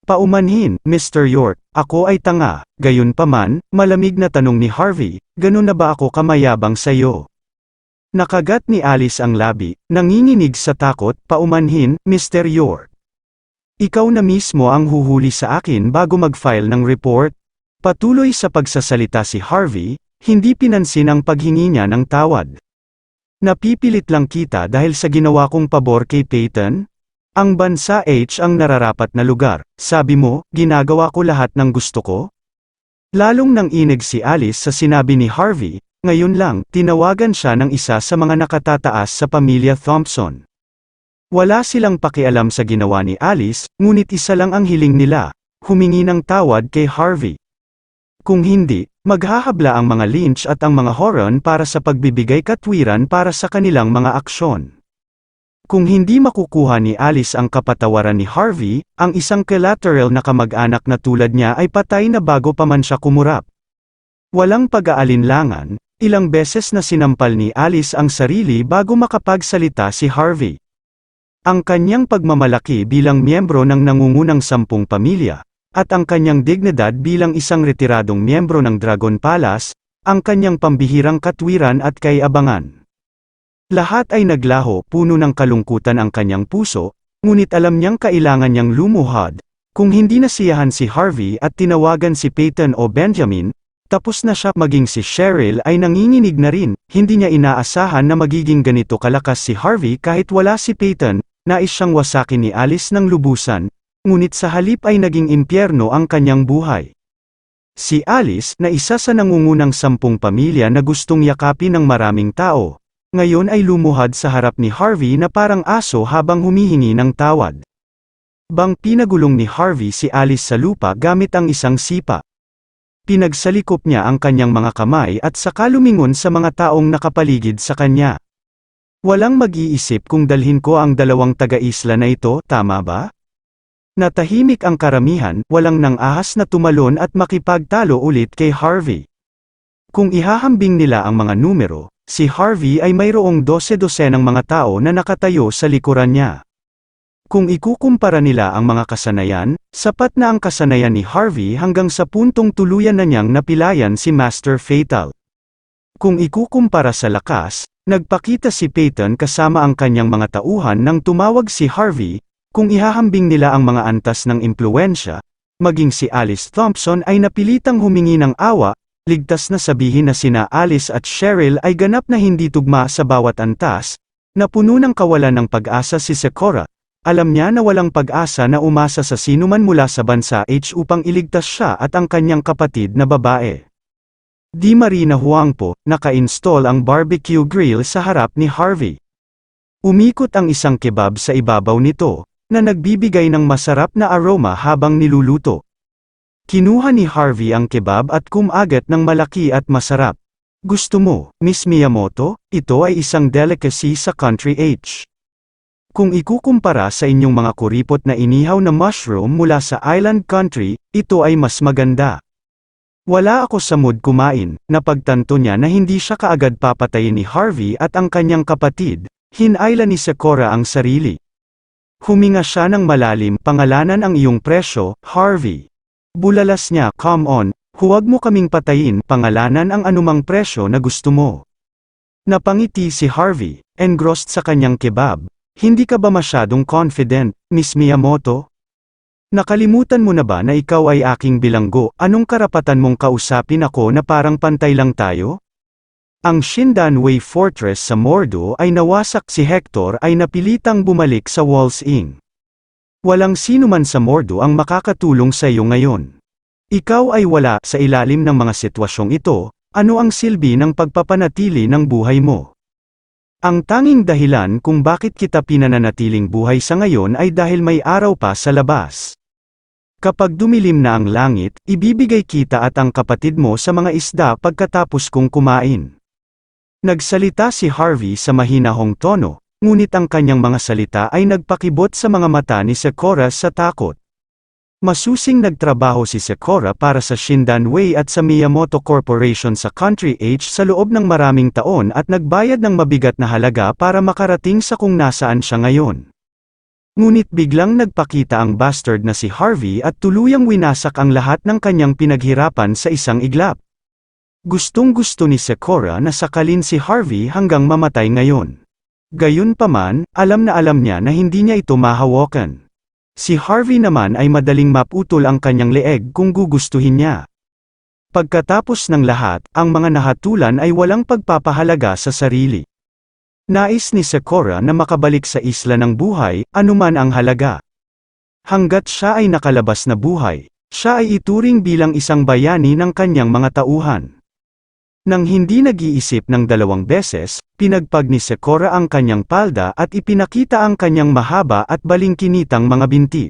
Paumanhin, Mr. York, ako ay tanga, gayunpaman, malamig na tanong ni Harvey, ganun na ba ako kamayabang sa'yo? Nakagat ni Alice ang labi, nanginginig sa takot, paumanhin, Mr. York. Ikaw na mismo ang huhuli sa akin bago mag-file ng report? Patuloy sa pagsasalita si Harvey, hindi pinansin ang paghingi niya ng tawad. Napipilit lang kita dahil sa ginawa kong pabor kay Peyton? Ang bansa H ang nararapat na lugar, sabi mo, ginagawa ko lahat ng gusto ko? Lalong nanginig si Alice sa sinabi ni Harvey, ngayon lang, tinawagan siya ng isa sa mga nakatataas sa pamilya Thompson. Wala silang pakialam sa ginawa ni Alice, ngunit isa lang ang hiling nila, humingi ng tawad kay Harvey. Kung hindi, maghahabla ang mga Lynch at ang mga Horan para sa pagbibigay katwiran para sa kanilang mga aksyon. Kung hindi makukuha ni Alice ang kapatawaran ni Harvey, ang isang collateral na kamag-anak na tulad niya ay patay na bago pa man siya kumurap. Walang pag-aalinlangan, ilang beses na sinampal ni Alice ang sarili bago makapagsalita si Harvey. Ang kanyang pagmamalaki bilang miyembro ng nangungunang 10 pamilya, at ang kanyang dignidad bilang isang retiradong miyembro ng Dragon Palace, ang kanyang pambihirang katwiran at kaabangan. Lahat ay naglaho, puno ng kalungkutan ang kanyang puso, ngunit alam niyang kailangan niyang lumuhod. Kung hindi nasiyahan si Harvey at tinawagan si Peyton o Benjamin, tapos na siya. Maging si Cheryl ay nanginginig na rin, hindi niya inaasahan na magiging ganito kalakas si Harvey kahit wala si Peyton. Nais siyang wasakin ni Alice ng lubusan, ngunit sa halip ay naging impyerno ang kanyang buhay. Si Alice, na isa sa nangungunang 10 pamilya na gustong yakapin ng maraming tao, ngayon ay lumuhad sa harap ni Harvey na parang aso habang humihingi ng tawad. Pinagulong ni Harvey si Alice sa lupa gamit ang isang sipa. Pinagsalikop niya ang kanyang mga kamay at saka lumingon sa mga taong nakapaligid sa kanya. Walang mag-iisip kung dalhin ko ang 2 taga-isla na ito, tama ba? Natahimik ang karamihan, walang nang ahas na tumalon at makipagtalo ulit kay Harvey. Kung ihahambing nila ang mga numero, si Harvey ay mayroong 12 ng mga tao na nakatayo sa likuran niya. Kung ikukumpara nila ang mga kasanayan, sapat na ang kasanayan ni Harvey hanggang sa puntong tuluyan na niyang napilayan si Master Fatal. Kung ikukumpara sa lakas, nagpakita si Peyton kasama ang kanyang mga tauhan nang tumawag si Harvey. Kung ihahambing nila ang mga antas ng impluwensya, maging si Alice Thompson ay napilitang humingi ng awa. Ligtas na sabihin na sina Alice at Cheryl ay ganap na hindi tugma sa bawat antas, na puno ng kawalan ng pag-asa si Secora. Alam niya na walang pag-asa na umasa sa sinuman mula sa bansa H upang iligtas siya at ang kanyang kapatid na babae. Di Marina Huangpo, naka-install ang barbecue grill sa harap ni Harvey. Umikot ang isang kebab sa ibabaw nito, na nagbibigay ng masarap na aroma habang niluluto. Kinuha ni Harvey ang kebab at kumagat ng malaki at masarap. Gusto mo, Miss Miyamoto? Ito ay isang delicacy sa Country H. Kung ikukumpara sa inyong mga kuripot na inihaw na mushroom mula sa Island Country, ito ay mas maganda. Wala ako sa mood kumain, napagtanto niya na hindi siya kaagad papatayin ni Harvey at ang kanyang kapatid, hinayla ni Secora ang sarili. Huminga siya ng malalim, pangalanan ang iyong presyo, Harvey. Bulalas niya, come on, huwag mo kaming patayin, pangalanan ang anumang presyo na gusto mo. Napangiti si Harvey, engrossed sa kanyang kebab. Hindi ka ba masyadong confident, Miss Miyamoto? Nakalimutan mo na ba na ikaw ay aking bilanggo? Anong karapatan mong kausapin ako na parang pantay lang tayo? Ang Shindanwei Fortress sa Mordo ay nawasak. Si Hector ay napilitang bumalik sa Walls Ing. Walang sino man sa Mordo ang makakatulong sa iyo ngayon. Ikaw ay wala sa ilalim ng mga sitwasyong ito. Ano ang silbi ng pagpapanatili ng buhay mo? Ang tanging dahilan kung bakit kita pinananatiling buhay sa ngayon ay dahil may araw pa sa labas. Kapag dumilim na ang langit, ibibigay kita at ang kapatid mo sa mga isda pagkatapos kong kumain. Nagsalita si Harvey sa mahinahong tono, ngunit ang kanyang mga salita ay nagpakibot sa mga mata ni Sakura sa takot. Masusing nagtrabaho si Sakura para sa Shindanwei at sa Miyamoto Corporation sa Country H sa loob ng maraming taon at nagbayad ng mabigat na halaga para makarating sa kung nasaan siya ngayon. Ngunit biglang nagpakita ang bastard na si Harvey at tuluyang winasak ang lahat ng kanyang pinaghirapan sa isang iglap. Gustong-gusto ni Sakura na sakalin si Harvey hanggang mamatay ngayon. Gayunpaman, alam niya na hindi niya ito mahawakan. Si Harvey naman ay madaling maputol ang kanyang leeg kung gugustuhin niya. Pagkatapos ng lahat, ang mga nahatulan ay walang pagpapahalaga sa sarili. Nais ni Sakura na makabalik sa isla ng buhay, anuman ang halaga. Hanggat siya ay nakalabas na buhay, siya ay ituring bilang isang bayani ng kanyang mga tauhan. Nang hindi nag-iisip ng dalawang beses, pinagpag ni Sakura ang kanyang palda at ipinakita ang kanyang mahaba at balingkinitang mga binti.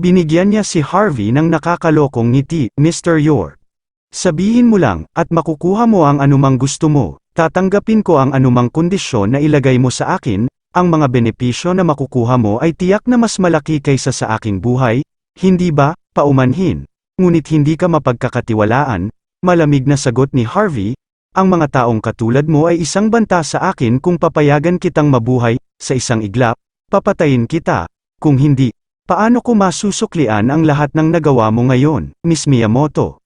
Binigyan niya si Harvey ng nakakalokong ngiti, Mr. York. Sabihin mo lang, at makukuha mo ang anumang gusto mo, tatanggapin ko ang anumang kondisyon na ilagay mo sa akin, ang mga benepisyo na makukuha mo ay tiyak na mas malaki kaysa sa aking buhay, hindi ba, paumanhin? Ngunit hindi ka mapagkakatiwalaan. Malamig na sagot ni Harvey, ang mga taong katulad mo ay isang banta sa akin kung papayagan kitang mabuhay, sa isang iglap, papatayin kita, kung hindi, paano ko masusuklian ang lahat ng nagawa mo ngayon, Miss Miyamoto?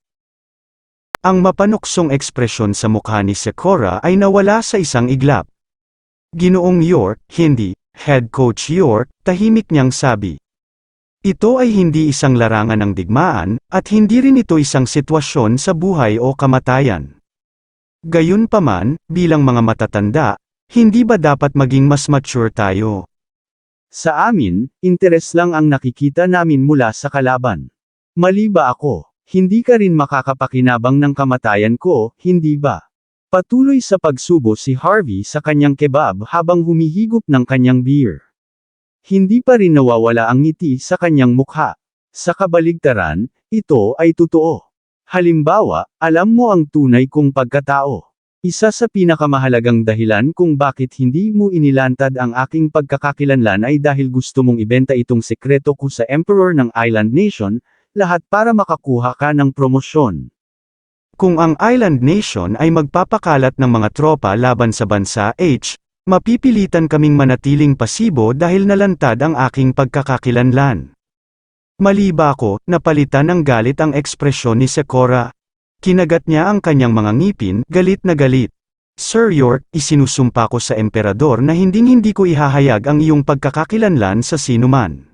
Ang mapanuksong ekspresyon sa mukha ni Sakura ay nawala sa isang iglap. Ginoong York, hindi, Head Coach York, tahimik niyang sabi. Ito ay hindi isang larangan ng digmaan, at hindi rin ito isang sitwasyon sa buhay o kamatayan. Gayunpaman, bilang mga matatanda, hindi ba dapat maging mas mature tayo? Sa amin, interes lang ang nakikita namin mula sa kalaban. Mali ba ako? Hindi ka rin makakapakinabang ng kamatayan ko, hindi ba? Patuloy sa pagsubo si Harvey sa kanyang kebab habang humihigop ng kanyang beer. Hindi pa rin nawawala ang ngiti sa kanyang mukha. Sa kabaligtaran, ito ay totoo. Halimbawa, alam mo ang tunay kong pagkatao. Isa sa pinakamahalagang dahilan kung bakit hindi mo inilantad ang aking pagkakakilanlan ay dahil gusto mong ibenta itong sekreto ko sa Emperor ng Island Nation, lahat para makakuha ka ng promosyon. Kung ang Island Nation ay magpapakalat ng mga tropa laban sa bansa H, mapipilitan kaming manatiling pasibo dahil nalantad ang aking pagkakakilanlan. Mali ba ako, napalitan ng galit ang ekspresyon ni Sakura? Kinagat niya ang kanyang mga ngipin, galit na galit. Sir York, isinusumpa ko sa emperador na hindi ko ihahayag ang iyong pagkakakilanlan sa sinuman.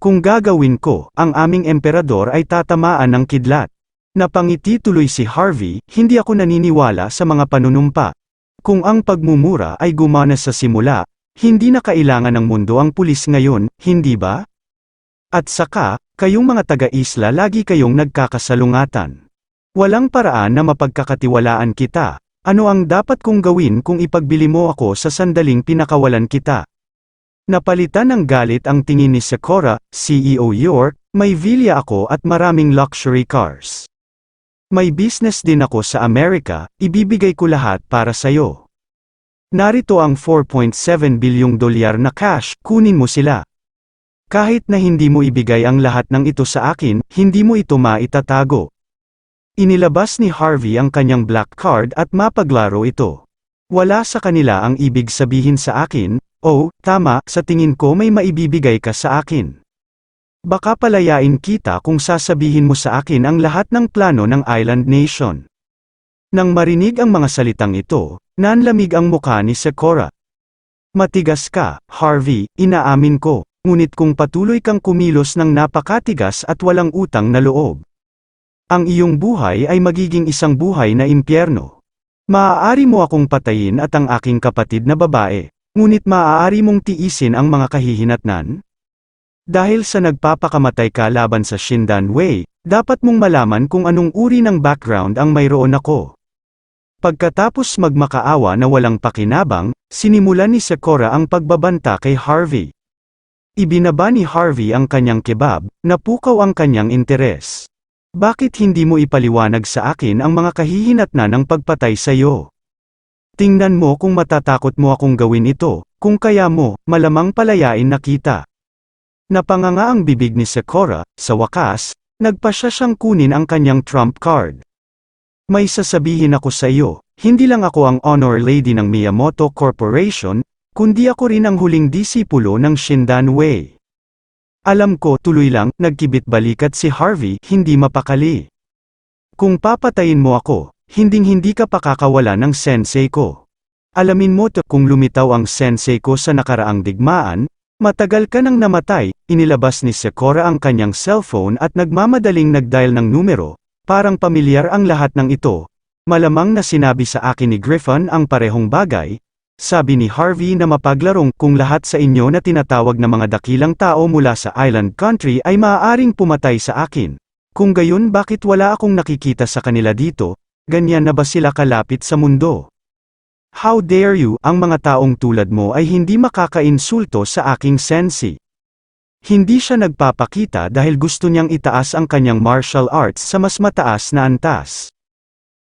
Kung gagawin ko, ang aming emperador ay tatamaan ng kidlat. Napangiti tuloy si Harvey, hindi ako naniniwala sa mga panunumpa. Kung ang pagmumura ay gumana sa simula, hindi na kailangan ng mundo ang pulis ngayon, hindi ba? At saka, kayong mga taga-isla lagi kayong nagkakasalungatan. Walang paraan na mapagkakatiwalaan kita. Ano ang dapat kong gawin kung ipagbili mo ako sa sandaling pinakawalan kita? Napalitan ng galit ang tingin ni Sakura, CEO York, may villa ako at maraming luxury cars. May business din ako sa Amerika, ibibigay ko lahat para sayo. Narito ang 4.7 bilyong dolyar na cash, kunin mo sila. Kahit na hindi mo ibigay ang lahat ng ito sa akin, hindi mo ito maitatago. Inilabas ni Harvey ang kanyang black card at mapaglaro ito. Wala sa kanila ang ibig sabihin sa akin, oh, tama, sa tingin ko may maibibigay ka sa akin. Baka palayain kita kung sasabihin mo sa akin ang lahat ng plano ng Island Nation. Nang marinig ang mga salitang ito, nanlamig ang mukha ni Sakura. Matigas ka, Harvey, inaamin ko, ngunit kung patuloy kang kumilos ng napakatigas at walang utang na loob, ang iyong buhay ay magiging isang buhay na impyerno. Maaari mo akong patayin at ang aking kapatid na babae, ngunit maaari mong tiisin ang mga kahihinatnan? Dahil sa nagpapakamatay ka laban sa Shindan Wei, dapat mong malaman kung anong uri ng background ang mayroon ako. Pagkatapos magmakaawa na walang pakinabang, sinimulan ni Sakura ang pagbabanta kay Harvey. Ibinaba ni Harvey ang kanyang kebab, napukaw ang kanyang interes. Bakit hindi mo ipaliwanag sa akin ang mga kahihinatnan ng pagpatay sa iyo? Tingnan mo kung matatakot mo akong gawin ito, kung kaya mo, malamang palayain na kita. Napanganga ang bibig ni Sakura, sa wakas, nagpasya siyang kunin ang kanyang trump card. May sasabihin ako sa iyo, hindi lang ako ang honor lady ng Miyamoto Corporation, kundi ako rin ang huling disipulo ng Shindan Wei. Alam ko, tuloy lang, nagkibit-balikat si Harvey, hindi mapakali. Kung papatayin mo ako, hinding-hindi ka pakakawala ng sensei ko. Alamin mo to, kung lumitaw ang sensei ko sa nakaraang digmaan, matagal ka nang namatay. Inilabas ni Sakura ang kanyang cellphone at nagmamadaling nagdial ng numero. Parang pamilyar ang lahat ng ito. Malamang na sinabi sa akin ni Griffin ang parehong bagay. Sabi ni Harvey na mapaglarong, kung lahat sa inyo na tinatawag na mga dakilang tao mula sa Island Country ay maaaring pumatay sa akin. Kung gayon, bakit wala akong nakikita sa kanila dito? Ganyan na ba sila kalapit sa mundo? How dare you, ang mga taong tulad mo ay hindi makakainsulto sa aking sensei. Hindi siya nagpapakita dahil gusto niyang itaas ang kanyang martial arts sa mas mataas na antas.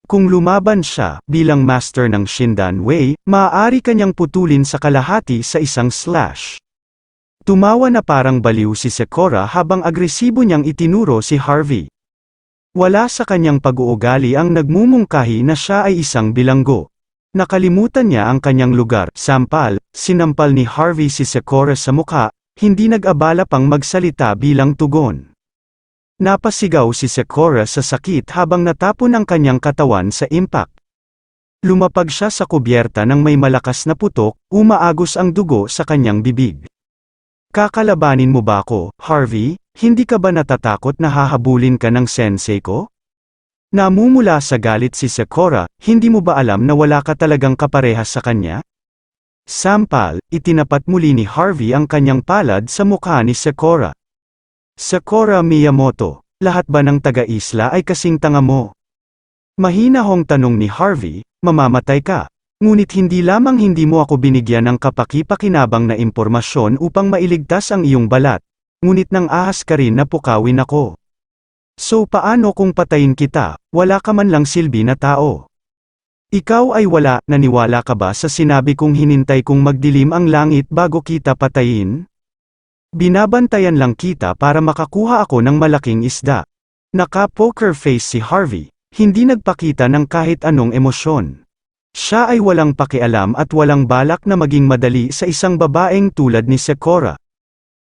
Kung lumaban siya, bilang master ng Shindan Wei, maaari kanyang putulin sa kalahati sa isang slash. Tumawa na parang baliw si Sakura habang agresibo niyang itinuro si Harvey. Wala sa kanyang pag-uugali ang nagmumungkahi na siya ay isang bilanggo. Nakalimutan niya ang kanyang lugar. Sampal, sinampal ni Harvey si Sakura sa mukha, hindi nag-abala pang magsalita bilang tugon. Napasigaw si Sakura sa sakit habang natapon ang kanyang katawan sa impact. Lumapag siya sa kubyerta ng may malakas na putok, umaagos ang dugo sa kanyang bibig. Kakalabanin mo ba ako, Harvey? Hindi ka ba natatakot na hahabulin ka ng sensei ko? Namumula sa galit si Sakura, hindi mo ba alam na wala ka talagang kaparehas sa kanya? Sampal, itinapat muli ni Harvey ang kanyang palad sa mukha ni Sakura. Sakura Miyamoto, lahat ba ng taga-isla ay kasing tanga mo? Mahinahong tanong ni Harvey, mamamatay ka. Ngunit hindi lamang hindi mo ako binigyan ng kapaki-pakinabang na impormasyon upang mailigtas ang iyong balat, ngunit nang ahas ka rin na pukawin ako. So paano kung patayin kita, wala ka man lang silbi na tao? Ikaw ay wala, naniwala ka ba sa sinabi kong hinintay kong magdilim ang langit bago kita patayin? Binabantayan lang kita para makakuha ako ng malaking isda. Naka-poker face si Harvey, hindi nagpakita ng kahit anong emosyon. Siya ay walang pakialam at walang balak na maging madali sa isang babaeng tulad ni Sakura.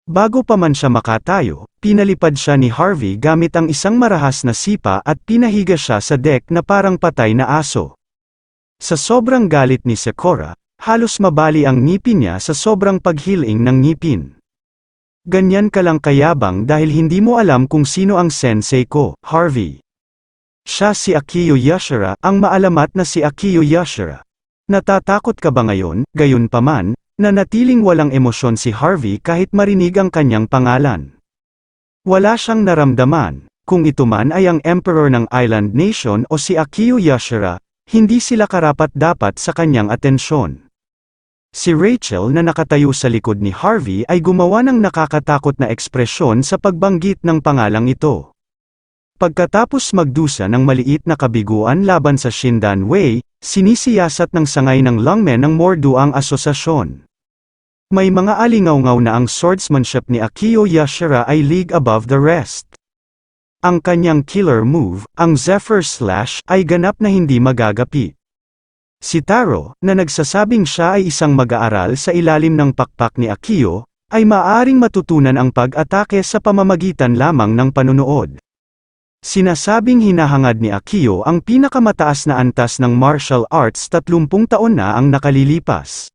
Bago pa man siya makatayo, pinalipad siya ni Harvey gamit ang isang marahas na sipa at pinahiga siya sa deck na parang patay na aso. Sa sobrang galit ni Sakura, halos mabali ang ngipin niya sa sobrang paghiling ng ngipin. Ganyan ka lang kayabang dahil hindi mo alam kung sino ang sensei ko, Harvey. Siya si Akiyo Yashira, ang maalamat na si Akiyo Yashira. Natatakot ka ba ngayon? Gayunpaman, nanatiling walang emosyon si Harvey kahit marinig ang kanyang pangalan. Wala siyang naramdaman, kung ito man ay ang emperor ng Island Nation o si Akiyo Yashira, hindi sila karapat-dapat sa kanyang atensyon. Si Rachel na nakatayo sa likod ni Harvey ay gumawa ng nakakatakot na ekspresyon sa pagbanggit ng pangalang ito. Pagkatapos magdusa ng maliit na kabiguan laban sa Shindan Wei, sinisiyasat ng sangay ng Longmen ng Mordu ang asosasyon. May mga alingaw-ngaw na ang swordsmanship ni Akiyo Yashira ay league above the rest. Ang kanyang killer move, ang Zephyr Slash, ay ganap na hindi magagapi. Si Taro, na nagsasabing siya ay isang mag-aaral sa ilalim ng pakpak ni Akiyo, ay maaaring matutunan ang pag-atake sa pamamagitan lamang ng panunood. Sinasabing hinahangad ni Akiyo ang pinakamataas na antas ng martial arts 30 taon na ang nakalilipas.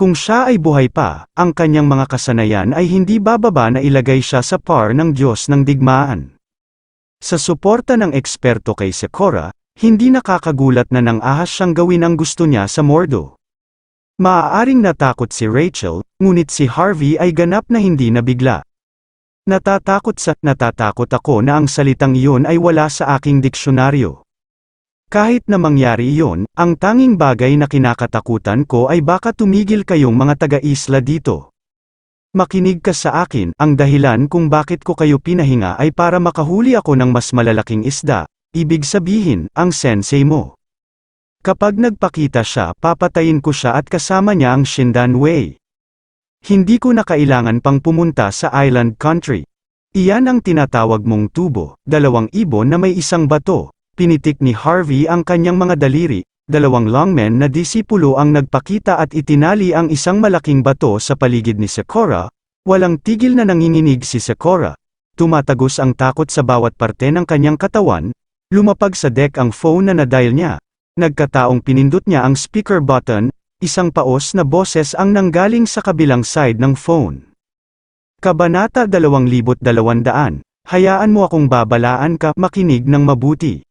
Kung siya ay buhay pa, ang kanyang mga kasanayan ay hindi bababa na ilagay siya sa par ng Diyos ng digmaan. Sa suporta ng eksperto kay Sakura, hindi nakakagulat na nang ahas siyang gawin ang gusto niya sa Mordo. Maaaring natakot si Rachel, ngunit si Harvey ay ganap na hindi nabigla. Natatakot ako na ang salitang iyon ay wala sa aking diksyonaryo. Kahit na mangyari iyon, ang tanging bagay na kinakatakutan ko ay baka tumigil kayong mga taga-isla dito. Makinig ka sa akin, ang dahilan kung bakit ko kayo pinahinga ay para makahuli ako ng mas malalaking isda, ibig sabihin, ang sensei mo. Kapag nagpakita siya, papatayin ko siya at kasama niya ang Shindan Wei. Hindi ko na kailangan pang pumunta sa island country. Iyan ang tinatawag mong tubo, dalawang ibon na may isang bato. Pinitik ni Harvey ang kanyang mga daliri, dalawang longmen na disipulo ang nagpakita at itinali ang isang malaking bato sa paligid ni Sakura. Walang tigil na nanginginig si Sakura. Tumatagos ang takot sa bawat parte ng kanyang katawan. Lumapag sa deck ang phone na nadial niya. Nagkataong pinindot niya ang speaker button, isang paos na boses ang nanggaling sa kabilang side ng phone. Kabanata 2200, hayaan mo akong babalaan ka, makinig ng mabuti.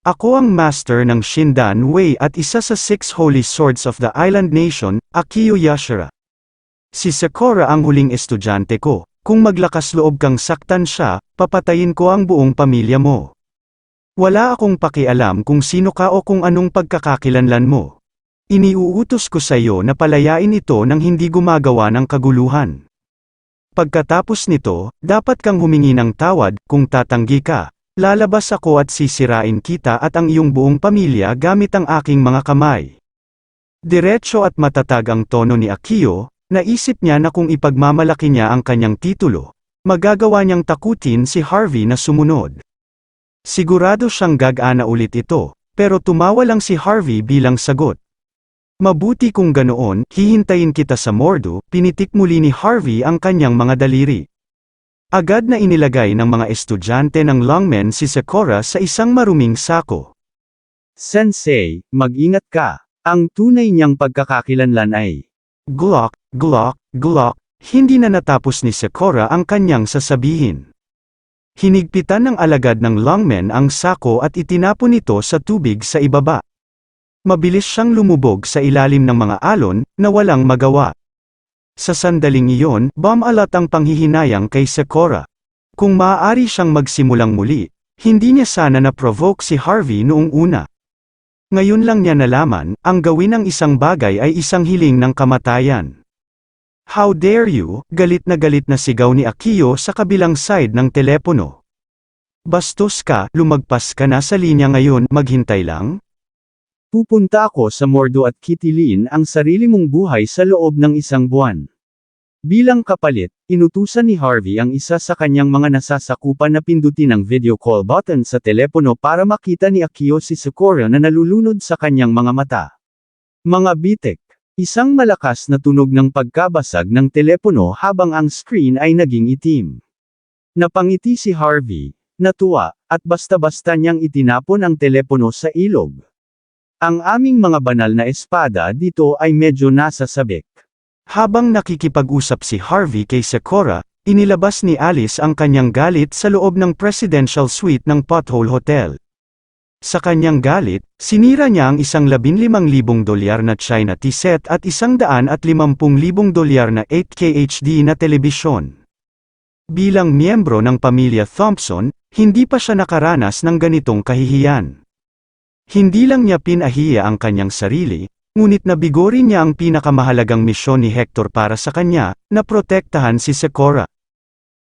Ako ang master ng Shindan Wei at isa sa 6 Holy Swords of the Island Nation, Akio Yashira. Si Sakura ang huling estudyante ko, kung maglakas loob kang saktan siya, papatayin ko ang buong pamilya mo. Wala akong pakialam kung sino ka o kung anong pagkakakilanlan mo. Iniuutos ko sa iyo na palayain ito nang hindi gumagawa ng kaguluhan. Pagkatapos nito, dapat kang humingi ng tawad, kung tatanggi ka. Lalabas ako at sisirain kita at ang iyong buong pamilya gamit ang aking mga kamay. Diretso at matatag ang tono ni Akio, naisip niya na kung ipagmamalaki niya ang kanyang titulo, magagawa niyang takutin si Harvey na sumunod. Sigurado siyang gagana ulit ito, pero tumawa lang si Harvey bilang sagot. Mabuti kung ganoon, hihintayin kita sa Mordo, pinitik muli ni Harvey ang kanyang mga daliri. Agad na inilagay ng mga estudyante ng longmen si Sakura sa isang maruming sako. Sensei, mag-ingat ka. Ang tunay niyang pagkakakilanlan ay Glock, glock, glock. Hindi na natapos ni Sakura ang kanyang sasabihin. Hinigpitan ng alagad ng longmen ang sako at itinapon ito sa tubig sa ibaba. Mabilis siyang lumubog sa ilalim ng mga alon, na walang magawa. Sa sandaling iyon, bumalat ang panghihinayang kay Sakura. Kung maaari siyang magsimulang muli, hindi niya sana na-provoke si Harvey noong una. Ngayon lang niya nalaman, ang gawin ng isang bagay ay isang hiling ng kamatayan. How dare you, galit na sigaw ni Akio sa kabilang side ng telepono. Bastos ka, lumagpas ka na sa linya ngayon, maghintay lang. pupunta ako sa Mordo at kitilin ang sarili mong buhay sa loob ng 1 buwan. Bilang kapalit, inutusan ni Harvey ang isa sa kanyang mga nasasakupan na pindutin ang video call button sa telepono para makita ni Akio si Sakura na nalulunod sa kanyang mga mata. Mga bitik. Isang malakas na tunog ng pagkabasag ng telepono habang ang screen ay naging itim. Napangiti si Harvey, natuwa, at basta-basta niyang itinapon ang telepono sa ilog. Ang aming mga banal na espada dito ay medyo nasa sabik. Habang nakikipag-usap si Harvey kay Sakura, inilabas ni Alice ang kanyang galit sa loob ng presidential suite ng Pothole Hotel. Sa kanyang galit, sinira niya ang $15,000 na China tea set at $150,000 na 8K HD na telebisyon. Bilang miyembro ng pamilya Thompson, hindi pa siya nakaranas ng ganitong kahihiyan. Hindi lang niya pinahiya ang kanyang sarili, ngunit nabigo rin niya ang pinakamahalagang misyon ni Hector para sa kanya, na protektahan si Sakura.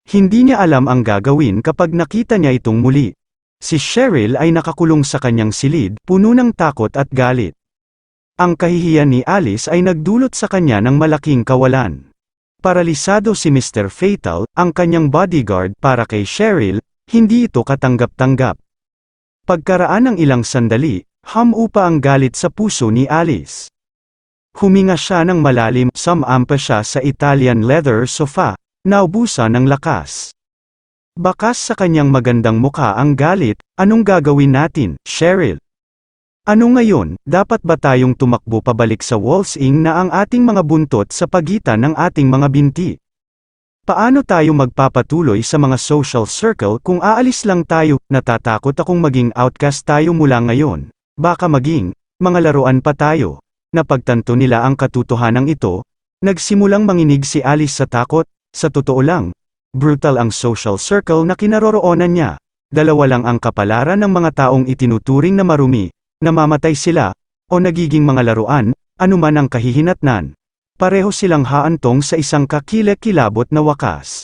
Hindi niya alam ang gagawin kapag nakita niya itong muli. Si Cheryl ay nakakulong sa kanyang silid, puno ng takot at galit. Ang kahihiyan ni Alice ay nagdulot sa kanya ng malaking kawalan. Paralisado si Mr. Fatal, ang kanyang bodyguard para kay Cheryl, hindi ito katanggap-tanggap. Pagkaraan ng ilang sandali, humupa ang galit sa puso ni Alice. Huminga siya ng malalim, sumampa siya sa Italian leather sofa, naubusan ng lakas. Bakas sa kanyang magandang mukha ang galit, anong gagawin natin, Cheryl? Ano ngayon, dapat ba tayong tumakbo pabalik sa Walsing na ang ating mga buntot sa pagitan ng ating mga binti? Paano tayo magpapatuloy sa mga social circle kung aalis lang tayo? Natatakot akong maging outcast tayo mula ngayon. Baka maging, mga laruan pa tayo. Napagtanto nila ang katotohanan ito. Nagsimulang manginig si Alice sa takot. Sa totoo lang, brutal ang social circle na kinaroroonan niya. Dalawa lang ang kapalaran ng mga taong itinuturing na marumi. Namamatay sila, o nagiging mga laruan, anuman ang kahihinatnan. Pareho silang haantong sa isang kakilakilabot na wakas.